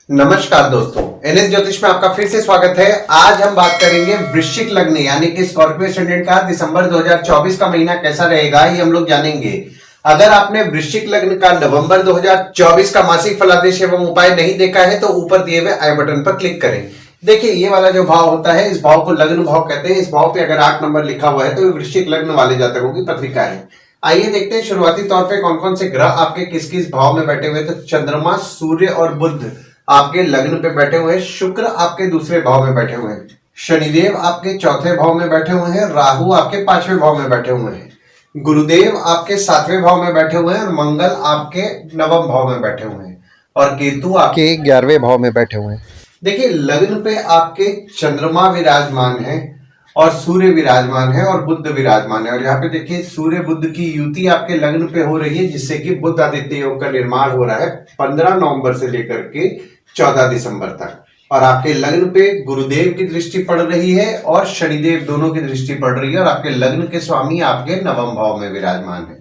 नमस्कार दोस्तों, एनएस ज्योतिष में आपका फिर से स्वागत है। आज हम बात करेंगे वृश्चिक लग्न यानी कि स्कॉर्पियो एसेंडेंट का दिसंबर 2024 का महीना कैसा रहेगा, ये हम लोग जानेंगे। अगर आपने वृश्चिक लग्न का नवंबर 2024 का मासिक फलादेश एवं उपाय नहीं देखा है तो ऊपर दिए हुए आई बटन पर क्लिक करें। देखिए, ये वाला जो भाव होता है, इस भाव को लग्न भाव कहते हैं। इस भाव पे अगर 8 नंबर लिखा हुआ है तो वृश्चिक लग्न वाले जातकों की पत्रिका है। आइए देखते हैं शुरुआती तौर पे कौन कौन से ग्रह आपके किस किस भाव में बैठे हुए। तो चंद्रमा, सूर्य और बुध आपके लग्न पे बैठे हुए हैं। शुक्र आपके दूसरे भाव में बैठे हुए हैं। शनिदेव आपके चौथे भाव में बैठे हुए हैं। राहु आपके 5वें भाव में बैठे हुए हैं। गुरुदेव आपके 7वें भाव में बैठे हुए हैं और मंगल आपके 9वें भाव में बैठे हुए हैं और केतु आपके 11वें भाव में बैठे हुए हैं। देखिए, लग्न पे आपके चंद्रमा विराजमान है और सूर्य विराजमान है और बुध विराजमान है। और यहाँ पे देखिए, सूर्य बुध की युति आपके लग्न पे हो रही है, जिससे कि बुध आदित्य योग का निर्माण हो रहा है 15 नवंबर से लेकर के 14 दिसंबर तक। और आपके लग्न पे गुरुदेव की दृष्टि पड़ रही है और शनिदेव दोनों की दृष्टि पड़ रही है और आपके लग्न के स्वामी आपके 9वें भाव में विराजमान है।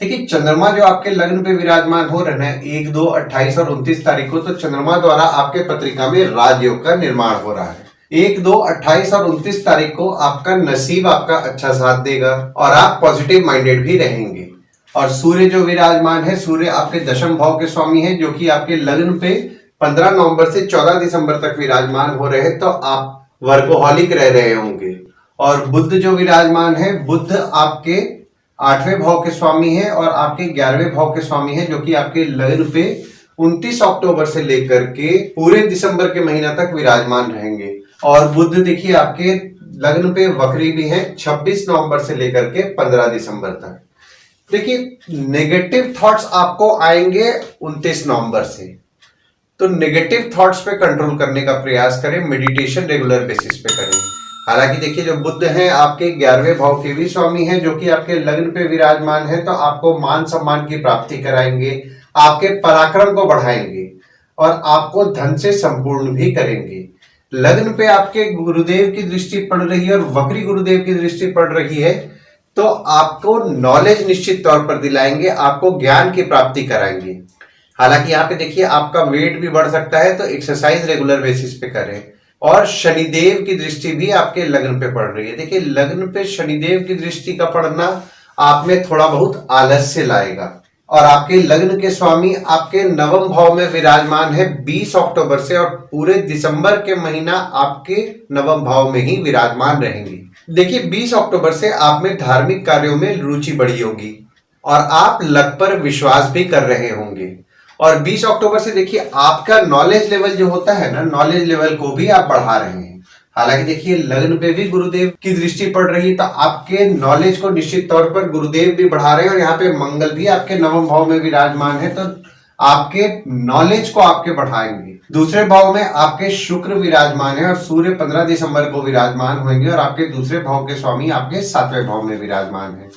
देखिए, चंद्रमा जो आपके लग्न पे विराजमान हो रहे हैं 1, 2, 28 और 29 तारीख को, तो चंद्रमा द्वारा आपके पत्रिका में राजयोग का निर्माण हो रहा है। 1, 2, 28 और 29 तारीख को आपका नसीब आपका अच्छा साथ देगा और आप पॉजिटिव माइंडेड भी रहेंगे। और सूर्य जो विराजमान है, सूर्य आपके 10वें भाव के स्वामी है, जो कि आपके लग्न पे 15 नवंबर से 14 दिसंबर तक विराजमान हो रहे हैं। तो आप वर्कोहॉलिक रह रहे होंगे। और बुध जो विराजमान है, बुध आपके 8वें भाव के स्वामी है और आपके 11वें भाव के स्वामी है, जो कि आपके लग्न पे 29 अक्टूबर से लेकर के पूरे दिसंबर के महीना तक विराजमान रहेंगे। और बुध देखिए आपके लग्न पे वक्री भी है 26 नवंबर से लेकर के 15 दिसंबर तक। देखिए, नेगेटिव थॉट्स आपको आएंगे 29 नवंबर से, तो नेगेटिव थॉट्स पे कंट्रोल करने का प्रयास करें। मेडिटेशन रेगुलर बेसिस पे करें। हालांकि देखिए, जो बुध है आपके 11वें भाव के भी स्वामी है, जो कि आपके लग्न पे विराजमान है, तो आपको मान सम्मान की प्राप्ति कराएंगे, आपके पराक्रम को बढ़ाएंगे और आपको धन से संपूर्ण भी करेंगे। लग्न पे आपके गुरुदेव की दृष्टि पड़ रही है और वक्री गुरुदेव की दृष्टि पड़ रही है, तो आपको नॉलेज निश्चित तौर पर दिलाएंगे, आपको ज्ञान की प्राप्ति कराएंगे। हालांकि यहाँ पे देखिए, आपका वेट भी बढ़ सकता है, तो एक्सरसाइज रेगुलर बेसिस पे करें। और शनिदेव की दृष्टि भी आपके लग्न पे पड़ रही है। देखिए, लग्न पे शनिदेव की दृष्टि का पड़ना आप में थोड़ा बहुत आलस्य लाएगा। और आपके लग्न के स्वामी आपके 9वें भाव में विराजमान है 20 अक्टूबर से और पूरे दिसंबर के महीना आपके 9वें भाव में ही विराजमान रहेंगे। देखिए, 20 अक्टूबर से आप में धार्मिक कार्यों में रुचि बढ़ी होगी और आप लक पर विश्वास भी कर रहे होंगे। और 20 अक्टूबर से देखिए, आपका नॉलेज लेवल जो होता है ना, नॉलेज लेवल को भी आप बढ़ा रहे हैं। हालांकि देखिए, लग्न पे भी गुरुदेव की दृष्टि पड़ रही है, तो आपके नॉलेज को निश्चित तौर पर गुरुदेव भी बढ़ा रहे हैं। और यहाँ पे मंगल भी आपके 9वें भाव में विराजमान है, तो आपके नॉलेज को आपके बढ़ाएंगे। दूसरे भाव में आपके शुक्र विराजमान है और सूर्य 15 दिसंबर को विराजमान होंगे और आपके दूसरे भाव के स्वामी आपके 7वें भाव में विराजमान है।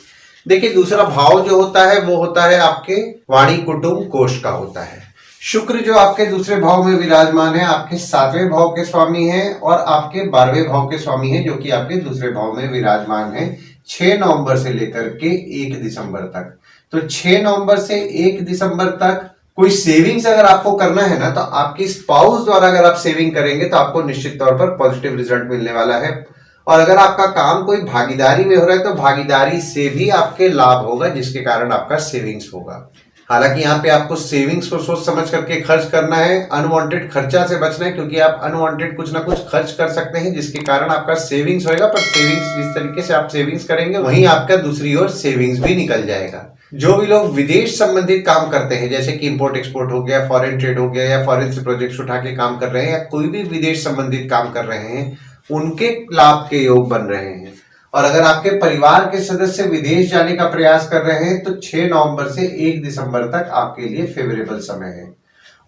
देखिए, दूसरा भाव जो होता है वो होता है आपके वाणी कुटुंब कोष का होता है। शुक्र जो आपके दूसरे भाव में विराजमान है, आपके 7वें भाव के स्वामी है और आपके 12वें भाव के स्वामी है, जो कि आपके दूसरे भाव में विराजमान है 6 नवंबर से लेकर के 1 दिसंबर तक। तो 6 नवंबर से 1 दिसंबर तक कोई सेविंग्स अगर आपको करना है ना, तो आपकी स्पाउस द्वारा अगर आप सेविंग करेंगे तो आपको निश्चित तौर पर पॉजिटिव रिजल्ट मिलने वाला है। और अगर आपका काम कोई भागीदारी में हो रहा है तो भागीदारी से भी आपके लाभ होगा, जिसके कारण आपका सेविंग्स होगा। हालांकि यहाँ पे आपको सेविंग्स को सोच समझ करके खर्च करना है, अनवांटेड खर्चा से बचना है, क्योंकि आप अनवांटेड कुछ ना कुछ खर्च कर सकते हैं, जिसके कारण आपका सेविंग्स होगा। पर सेविंग्स जिस तरीके से आप सेविंग्स करेंगे, वहीं आपका दूसरी ओर सेविंग्स भी निकल जाएगा। जो भी लोग विदेश संबंधित काम करते हैं, जैसे कि इंपोर्ट एक्सपोर्ट हो गया, फॉरेन ट्रेड हो गया, या फॉरेन से प्रोजेक्ट्स उठा के काम कर रहे हैं, या कोई भी विदेश संबंधित काम कर रहे हैं, उनके लाभ के योग बन रहे हैं। और अगर आपके परिवार के सदस्य विदेश जाने का प्रयास कर रहे हैं, तो 6 नवंबर से 1 दिसंबर तक आपके लिए फेवरेबल समय है।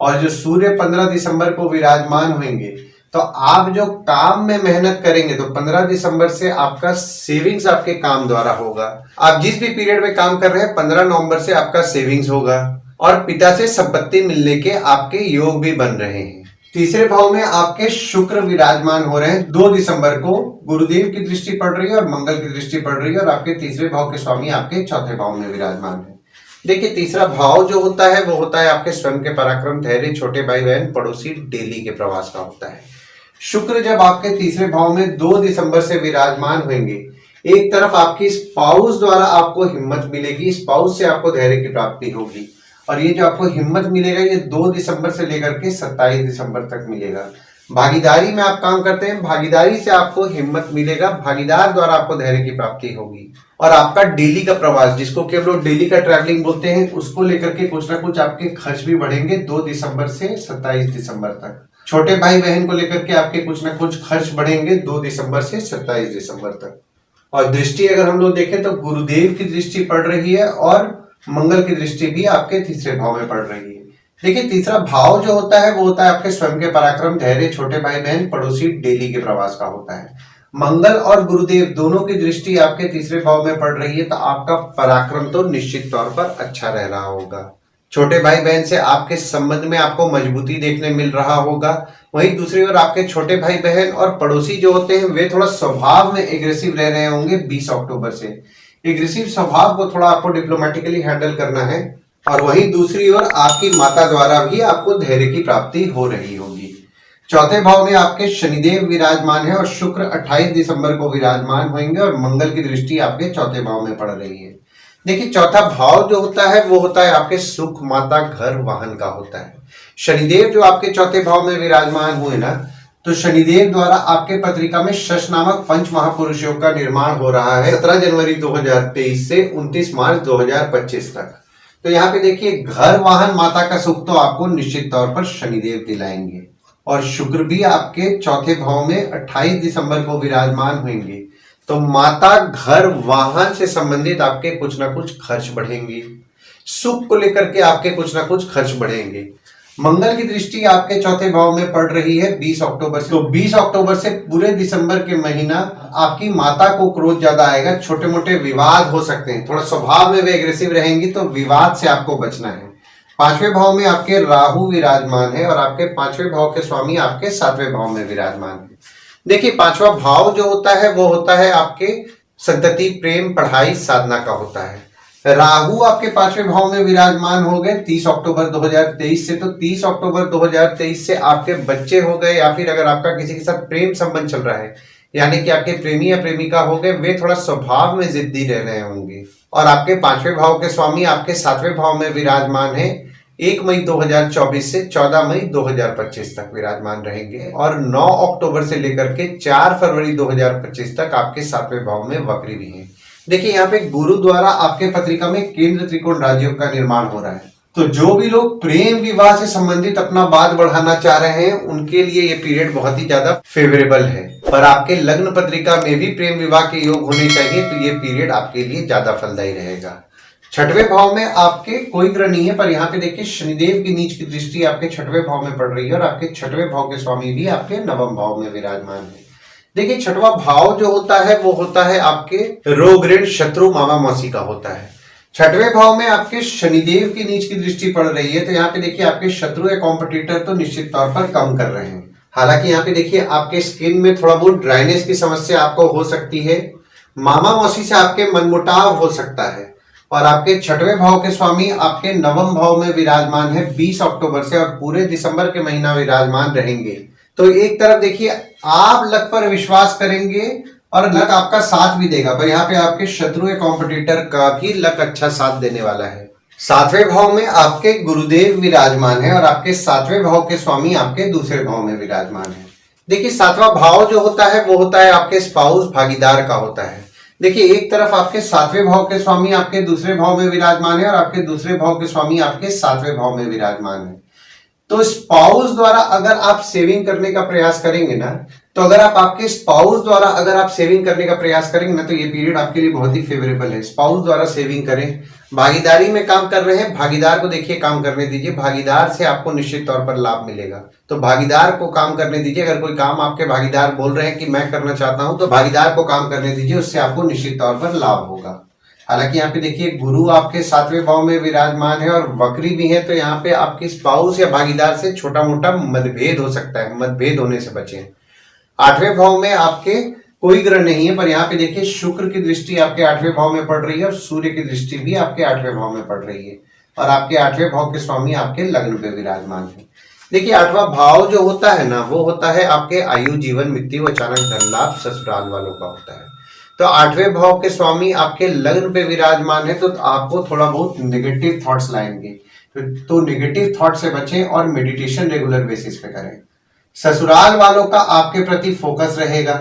और जो सूर्य 15 दिसंबर को विराजमान होंगे, तो आप जो काम में मेहनत करेंगे, तो 15 दिसंबर से आपका सेविंग्स आपके काम द्वारा होगा। आप जिस भी पीरियड में काम कर रहे हैं, 15 नवंबर से आपका सेविंग्स होगा और पिता से संपत्ति मिलने के आपके योग भी बन रहे हैं। तीसरे भाव में आपके शुक्र विराजमान हो रहे हैं। 2 दिसंबर को गुरुदेव की दृष्टि पड़ रही है और मंगल की दृष्टि पड़ रही है और आपके तीसरे भाव के स्वामी आपके चौथे भाव में विराजमान है। देखिए तीसरा भाव जो होता है वो होता है आपके स्वयं के पराक्रम, धैर्य, छोटे भाई बहन, पड़ोसी, डेली के प्रवास का होता है। शुक्र जब आपके तीसरे भाव में 2 दिसंबर से विराजमान होंगे, एक तरफ आपकी स्पाउस द्वारा आपको हिम्मत मिलेगी, स्पाउस से आपको धैर्य की प्राप्ति होगी, और ये जो आपको हिम्मत मिलेगा ये 2 दिसंबर से लेकर के 27 दिसंबर तक मिलेगा। भागीदारी में आप काम करते हैं, भागीदारी से आपको हिम्मत मिलेगा, भागीदार द्वारा आपको धैर्य की प्राप्ति होगी। और आपका डेली का प्रवास, जिसको कि हम लोग डेली का ट्रैवलिंग बोलते हैं, उसको लेकर के कुछ ना कुछ आपके खर्च भी बढ़ेंगे 2 दिसंबर से 27 दिसंबर तक। छोटे भाई बहन को लेकर के आपके कुछ ना कुछ खर्च बढ़ेंगे 2 दिसंबर से 27 दिसंबर तक। और दृष्टि अगर हम लोग देखें तो गुरुदेव की दृष्टि पड़ रही है और मंगल की दृष्टि भी आपके तीसरे भाव में पड़ रही है। देखिए तीसरा भाव जो होता है वो होता है आपके स्वयं के पराक्रम, धैर्य, छोटे भाई बहन, पड़ोसी, डेली के प्रवास का होता है। मंगल और गुरुदेव दोनों की दृष्टि आपके तीसरे भाव में पड़ रही है, तो आपका पराक्रम तो निश्चित तौर पर अच्छा रह रहा होगा। छोटे भाई बहन से आपके संबंध में आपको मजबूती देखने मिल रहा होगा। वहीं दूसरी ओर आपके छोटे भाई बहन और पड़ोसी जो होते हैं वे थोड़ा स्वभाव में एग्रेसिव रह रहे होंगे 20 अक्टूबर से। एग्रेसिव स्वभाव को थोड़ा आपको डिप्लोमेटिकली हैंडल करना है। और वहीं दूसरी ओर आपकी माता द्वारा भी आपको धैर्य की प्राप्ति हो रही होगी। चौथे भाव में आपके शनिदेव विराजमान है और शुक्र 28 दिसंबर को विराजमान होंगे और मंगल की दृष्टि आपके चौथे भाव में पड़ रही है। देखिए चौथा भाव जो होता है वो होता है आपके सुख, माता, घर, वाहन का होता है। शनिदेव जो आपके चौथे भाव में विराजमान हुए ना, तो शनिदेव द्वारा आपके पत्रिका में शश नामक पंच महापुरुष योग का निर्माण हो रहा है 17 जनवरी 2023 से 29 मार्च 2025 तक। तो यहाँ पे देखिए घर, वाहन, माता का सुख तो आपको निश्चित तौर पर शनिदेव दिलाएंगे। और शुक्र भी आपके चौथे भाव में 28 दिसंबर को विराजमान होंगे, तो माता, घर, वाहन से संबंधित आपके कुछ ना कुछ खर्च बढ़ेंगे। सुख को लेकर के आपके कुछ ना कुछ खर्च बढ़ेंगे। मंगल की दृष्टि आपके चौथे भाव में पड़ रही है 20 अक्टूबर से। तो 20 अक्टूबर से पूरे दिसंबर के महीना आपकी माता को क्रोध ज्यादा आएगा, छोटे मोटे विवाद हो सकते हैं, थोड़ा स्वभाव में वे एग्रेसिव रहेंगी, तो विवाद से आपको बचना है। 5वें भाव में आपके राहु विराजमान है और आपके 5वें भाव के स्वामी आपके 7वें भाव में विराजमान है। देखिए 5वां भाव जो होता है वो होता है आपके संतति, प्रेम, पढ़ाई, साधना का होता है। राहु आपके 5वें भाव में विराजमान हो गए 30 अक्टूबर 2023 से। तो 30 अक्टूबर 2023 से आपके बच्चे हो गए, या फिर अगर आपका किसी के साथ प्रेम संबंध चल रहा है, यानी कि आपके प्रेमी या प्रेमिका हो गए, वे थोड़ा स्वभाव में जिद्दी रह रहे होंगे। और आपके 5वें भाव के स्वामी आपके 7वें भाव में विराजमान है 1 मई 2024 से 14 मई 2025 तक विराजमान रहेंगे। और 9 अक्टूबर से लेकर के 4 फरवरी 2025 तक आपके 7वें भाव में वक्री भी हैं। देखिए यहाँ पे गुरु द्वारा आपके पत्रिका में केंद्र त्रिकोण राजयोग का निर्माण हो रहा है। तो जो भी लोग प्रेम विवाह से संबंधित अपना बात बढ़ाना चाह रहे हैं उनके लिए ये पीरियड बहुत ही ज्यादा फेवरेबल है। पर आपके लग्न पत्रिका में भी प्रेम विवाह के योग होने चाहिए, तो ये पीरियड आपके लिए ज्यादा फलदायी रहेगा। 6वें भाव में आपके कोई ग्रह नहीं है, पर यहाँ पे देखिए शनिदेव की नीच की दृष्टि आपके 6वें भाव में पड़ रही है और आपके 6वें भाव के स्वामी भी आपके 9वें भाव में विराजमान है। देखिए 6वां भाव जो होता है वो होता है आपके रोग, ऋण, शत्रु, मामा, मौसी का होता है। 6वें भाव में आपके शनिदेव की नीच की दृष्टि पड़ रही है, तो यहाँ पे देखिए आपके शत्रु या कॉम्पिटिटर तो निश्चित तौर पर कम कर रहे हैं। हालांकि यहाँ पे देखिए आपके स्किन में थोड़ा बहुत ड्राइनेस की समस्या आपको हो सकती है। मामा मौसी से आपके मनमुटाव हो सकता है। और आपके 6वें भाव के स्वामी आपके 9वें भाव में विराजमान है 20 अक्टूबर से और पूरे दिसंबर के महीना विराजमान रहेंगे। तो एक तरफ देखिए आप लक पर विश्वास करेंगे और लक आपका साथ भी देगा, पर यहाँ पे आपके शत्रु या कॉम्पिटिटर का भी लक अच्छा साथ देने वाला है। 7वें भाव में आपके गुरुदेव विराजमान है और आपके 7वें भाव के स्वामी आपके दूसरे भाव में विराजमान है। देखिए 7वां भाव जो होता है वो होता है आपके स्पाउस, भागीदार का होता है। देखिए एक तरफ आपके 7वें भाव के स्वामी आपके दूसरे भाव में विराजमान है और आपके दूसरे भाव के स्वामी आपके 7वें भाव में विराजमान है। तो स्पाउस द्वारा अगर आप सेविंग करने का प्रयास करेंगे ना, तो अगर आप आपके स्पाउस द्वारा अगर आप सेविंग करने का प्रयास करेंगे ना, तो ये पीरियड आपके लिए बहुत ही फेवरेबल है। स्पाउस द्वारा सेविंग करें। भागीदारी में काम कर रहे हैं, भागीदार को देखिए काम करने दीजिए, भागीदार से आपको निश्चित तौर पर लाभ मिलेगा। तो भागीदार को काम करने दीजिए। अगर कोई काम आपके भागीदार बोल रहे हैं कि मैं करना चाहता हूं, तो भागीदार को काम करने दीजिए, उससे आपको निश्चित तौर पर लाभ होगा। हालांकि यहाँ पे देखिए गुरु आपके 7वें भाव में विराजमान है और वक्री भी है, तो यहाँ पे आपके स्पाउस या भागीदार से छोटा मोटा मतभेद हो सकता है, मतभेद होने से बचें। 8वें भाव में आपके कोई ग्रह नहीं है, पर यहाँ पे देखिए शुक्र की दृष्टि आपके 8वें भाव में पड़ रही है और सूर्य की दृष्टि भी आपके 8वें भाव में पड़ रही है और आपके 8वें भाव के स्वामी आपके लग्न पे विराजमान है। देखिए 8वां भाव जो होता है ना, वो होता है आपके आयु, जीवन, मृत्यु, अचानक धन लाभ, ससुराल वालों का होता है। तो 8वें भाव के स्वामी आपके लग्न पे विराजमान है, तो आपको थोड़ा बहुत नेगेटिव थॉट्स लाएंगे, तो नेगेटिव थॉट से बचें और मेडिटेशन रेगुलर बेसिस पे करें। ससुराल वालों का आपके प्रति फोकस रहेगा।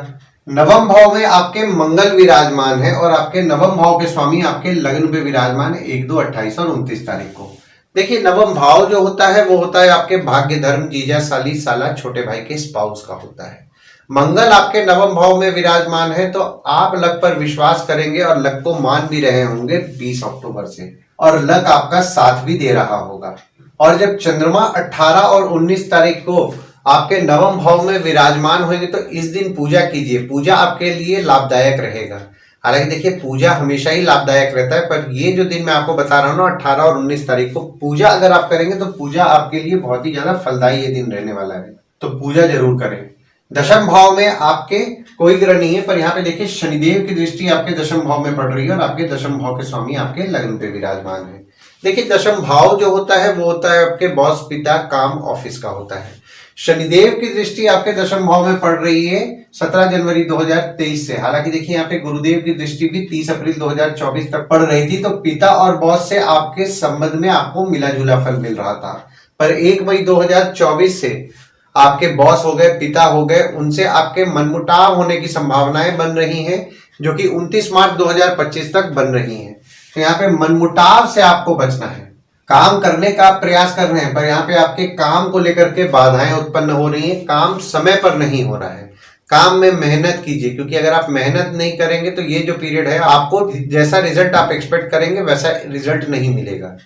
नवम भाव में आपके मंगल विराजमान है और आपके नवम भाव के स्वामी आपके लग्न पे विराजमान है 1, 2, 28 और 29 तारीख को। देखिए नवम भाव जो होता है वो होता है आपके भाग्य, धर्म, जीजा, साली, साला, छोटे भाई के स्पाउस का होता है। मंगल आपके नवम भाव में विराजमान है, तो आप लक पर विश्वास करेंगे और लक को मान भी रहे होंगे 20 अक्टूबर से, और लक आपका साथ भी दे रहा होगा। और जब चंद्रमा 18 और 19 तारीख को आपके नवम भाव में विराजमान होंगे, तो इस दिन पूजा कीजिए। पूजा आपके लिए लाभदायक रहेगा। हालांकि देखिए पूजा हमेशा ही लाभदायक रहता है, पर ये जो दिन मैं आपको बता रहा हूँ ना 18 और 19 तारीख को पूजा अगर आप करेंगे तो पूजा आपके लिए बहुत ही ज्यादा फलदायी ये दिन रहने वाला है, तो पूजा जरूर करें। दशम भाव में आपके कोई ग्रह नहीं है, पर यहाँ पे देखिए शनिदेव की दृष्टि आपके दशम भाव में पड़ रही है और आपके दशम भाव के स्वामी आपके लग्न पे विराजमान है। देखिए दशम भाव जो होता है वो होता है आपके बॉस, पिता, काम, ऑफिस का होता है। शनिदेव की दृष्टि आपके दशम भाव में पड़ रही है 17 जनवरी 2023 से। हालांकि देखिए यहाँ पे गुरुदेव की दृष्टि भी 30 अप्रैल 2024 तक पड़ रही थी, तो पिता और बॉस से आपके संबंध में आपको मिला जुला फल मिल रहा था। पर 1 मई 2024 से आपके बॉस हो गए, पिता हो गए, उनसे आपके मनमुटाव होने की संभावनाएं बन रही हैं, जो कि 29 मार्च 2025 तक बन रही हैं। तो यहाँ पे मनमुटाव से आपको बचना है। काम करने का प्रयास कर रहे हैं, पर यहाँ पे आपके काम को लेकर के बाधाएं उत्पन्न हो रही हैं। काम समय पर नहीं हो रहा है। काम में मेहनत कीजिए, क्योंकि अगर आप मेहनत नहीं करेंगे तो ये जो पीरियड है आपको जैसा रिजल्ट आप एक्सपेक्ट करेंगे वैसा रिजल्ट नहीं मिलेगा।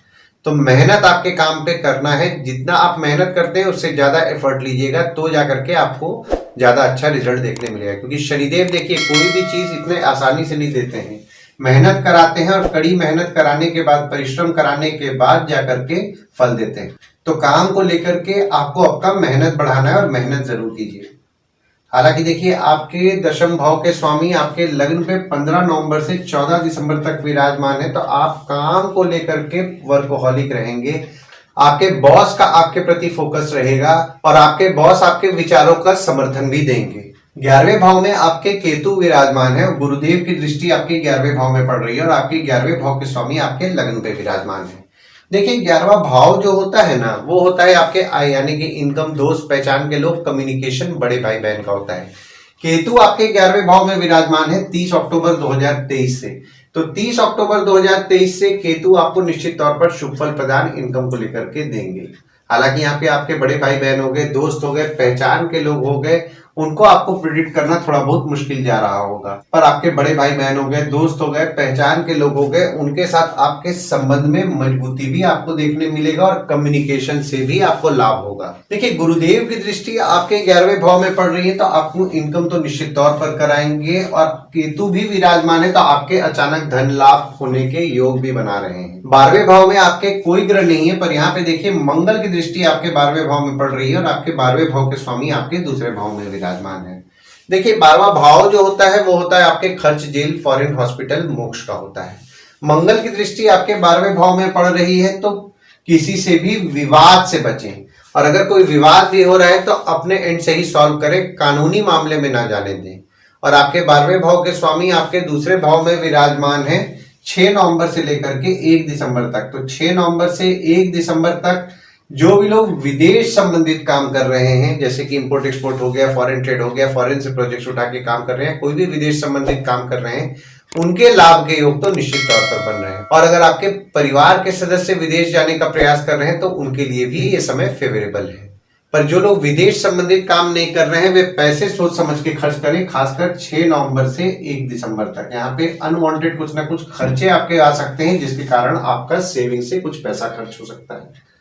तो मेहनत आपके काम पे करना है। जितना आप मेहनत करते हैं उससे ज्यादा एफर्ट लीजिएगा, तो जाकर के आपको ज्यादा अच्छा रिजल्ट देखने मिलेगा। क्योंकि शनिदेव देखिए कोई भी चीज इतने आसानी से नहीं देते हैं, मेहनत कराते हैं और कड़ी मेहनत कराने के बाद, परिश्रम कराने के बाद जाकर के फल देते हैं। तो काम को लेकर के आपको आपका मेहनत बढ़ाना है और मेहनत जरूर कीजिए। हालांकि देखिए आपके दशम भाव के स्वामी आपके लग्न पे 15 नवंबर से 14 दिसंबर तक विराजमान है, तो आप काम को लेकर के वर्कोहॉलिक रहेंगे। आपके बॉस का आपके प्रति फोकस रहेगा और आपके बॉस आपके विचारों का समर्थन भी देंगे। 11वें भाव में आपके केतु विराजमान है और गुरुदेव की दृष्टि आपके 11वें भाव में पड़ रही है और आपके 11वें भाव के स्वामी आपके लग्न पे विराजमान है। देखिए 11वां भाव जो होता है ना, वो होता है आपके आय, यानी कि इनकम, दोस्त, पहचान के लोग, कम्युनिकेशन, बड़े भाई बहन का होता है। केतु आपके 11वें भाव में विराजमान है 30 अक्टूबर 2023 से। तो 30 अक्टूबर 2023 से केतु आपको निश्चित तौर पर शुभ फल प्रदान इनकम को लेकर के देंगे। हालांकि यहाँ पे आपके बड़े भाई बहन हो गए, दोस्त हो गए, पहचान के लोग हो गए, उनको आपको प्रिडिक्ट करना थोड़ा बहुत मुश्किल जा रहा होगा। पर आपके बड़े भाई बहन हो गए, दोस्त हो गए, पहचान के लोग हो गए, उनके साथ आपके संबंध में मजबूती भी आपको देखने मिलेगा और कम्युनिकेशन से भी आपको लाभ होगा। देखिए गुरुदेव की दृष्टि आपके 11वें भाव में पड़ रही है, तो आपको इनकम तो निश्चित तौर पर कराएंगे और केतु भी विराजमान है, तो आपके अचानक धन लाभ होने के योग भी बना रहे हैं। 12वें भाव में आपके कोई ग्रह नहीं है, पर यहाँ पे देखिए मंगल की दृष्टि आपके 12वें भाव में पड़ रही है और आपके 12वें भाव के स्वामी आपके दूसरे भाव में विराजमान है। देखिए 12वां भाव जो होता है वो होता है आपके खर्च, जेल, फॉरेन, हॉस्पिटल, मोक्ष का होता है। मंगल की दृष्टि आपके 12वें भाव में पड़ रही है, तो किसी से भी विवाद से बचें और अगर कोई विवाद भी हो रहा है तो अपने एंड से ही सॉल्व करें, कानूनी मामले में ना जाने दें। और आपके 12वें भाव के स्वामी आपके दूसरे भाव में विराजमान है 6 नवंबर से लेकर के 1 दिसंबर तक। तो 6 नवंबर से 1 दिसंबर तक जो भी लोग विदेश संबंधित काम कर रहे हैं, जैसे कि इंपोर्ट एक्सपोर्ट हो गया, फॉरेन ट्रेड हो गया, फॉरेन से प्रोजेक्ट्स उठा के काम कर रहे हैं, कोई भी विदेश संबंधित काम कर रहे हैं, उनके लाभ के योग तो निश्चित तौर पर बन रहे हैं। और अगर आपके परिवार के सदस्य विदेश जाने का प्रयास कर रहे हैं तो उनके लिए भी ये समय फेवरेबल है। पर जो लोग विदेश संबंधित काम नहीं कर रहे हैं वे पैसे सोच समझ के खर्च करें, खासकर 6 नवंबर से 1 दिसंबर तक। यहाँ पे अनवांटेड कुछ ना कुछ खर्चे आपके आ सकते हैं, जिसके कारण आपका सेविंग से कुछ पैसा खर्च हो सकता है।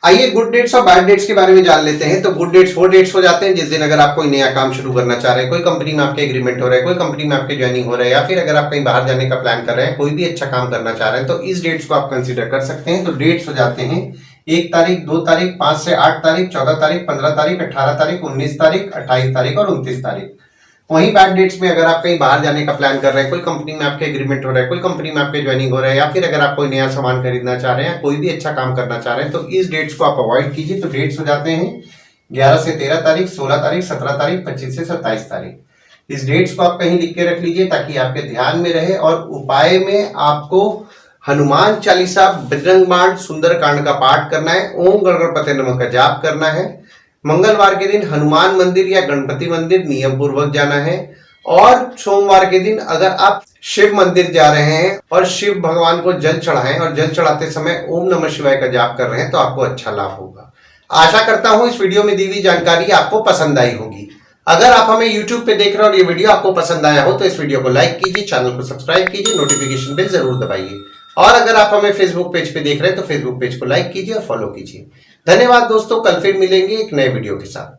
आइए गुड डेट्स और बैड डेट्स के बारे में जान लेते हैं। तो गुड डेट्स वो डेट्स हो जाते हैं जिस दिन अगर आप कोई नया काम शुरू करना चाह रहे हैं, कोई कंपनी में आपके एग्रीमेंट हो रहा है, कोई कंपनी में आपके ज्वाइनिंग हो रहा है, या फिर अगर आप कहीं बाहर जाने का प्लान कर रहे हैं, कोई भी अच्छा काम करना चाह रहे हैं, तो इस डेट्स को आप कंसीडर कर सकते हैं। तो डेट्स हो जाते हैं 1 तारीख, 2 तारीख, 5 से 8 तारीख, 14 तारीख, 15 तारीख, 18 तारीख, 19 तारीख, 28 तारीख और 29 तारीख। वहीं बैड डेट्स में अगर आप कहीं बाहर जाने का प्लान कर रहे हैं, कोई कंपनी में आपके एग्रीमेंट हो रहा है, कोई कंपनी में आपके ज्वाइनिंग हो रहा है, या फिर अगर आप कोई नया सामान खरीदना चाह रहे हैं, कोई भी अच्छा काम करना चाह रहे हैं, तो इस डेट्स को आप अवॉइड कीजिए। तो डेट्स हो जाते हैं 11 से 13 तारीख, 16 तारीख, 17 तारीख, 25 से 27 तारीख। इस डेट्स को आप कहीं लिख के रख लीजिए ताकि आपके ध्यान में रहे। और उपाय में आपको हनुमान चालीसा, बजरंग बाण, सुंदरकांड का पाठ करना है, ओम गणपते नमः का जाप करना है। मंगलवार के दिन हनुमान मंदिर या गणपति मंदिर नियम पूर्वक जाना है। और सोमवार के दिन अगर आप शिव मंदिर जा रहे हैं और शिव भगवान को जल चढ़ाएं और जल चढ़ाते समय ओम नमः शिवाय का जाप कर रहे हैं तो आपको अच्छा लाभ होगा। आशा करता हूं इस वीडियो में दी हुई जानकारी आपको पसंद आई होगी। अगर आप हमें YouTube पे देख रहे हो और ये वीडियो आपको पसंद आया हो तो इस वीडियो को लाइक कीजिए, चैनल को सब्सक्राइब कीजिए, नोटिफिकेशन बेल जरूर दबाइए। और अगर आप हमें फेसबुक पेज पे देख रहे हैं तो फेसबुक पेज को लाइक कीजिए और फॉलो कीजिए। धन्यवाद दोस्तों, कल फिर मिलेंगे एक नए वीडियो के साथ।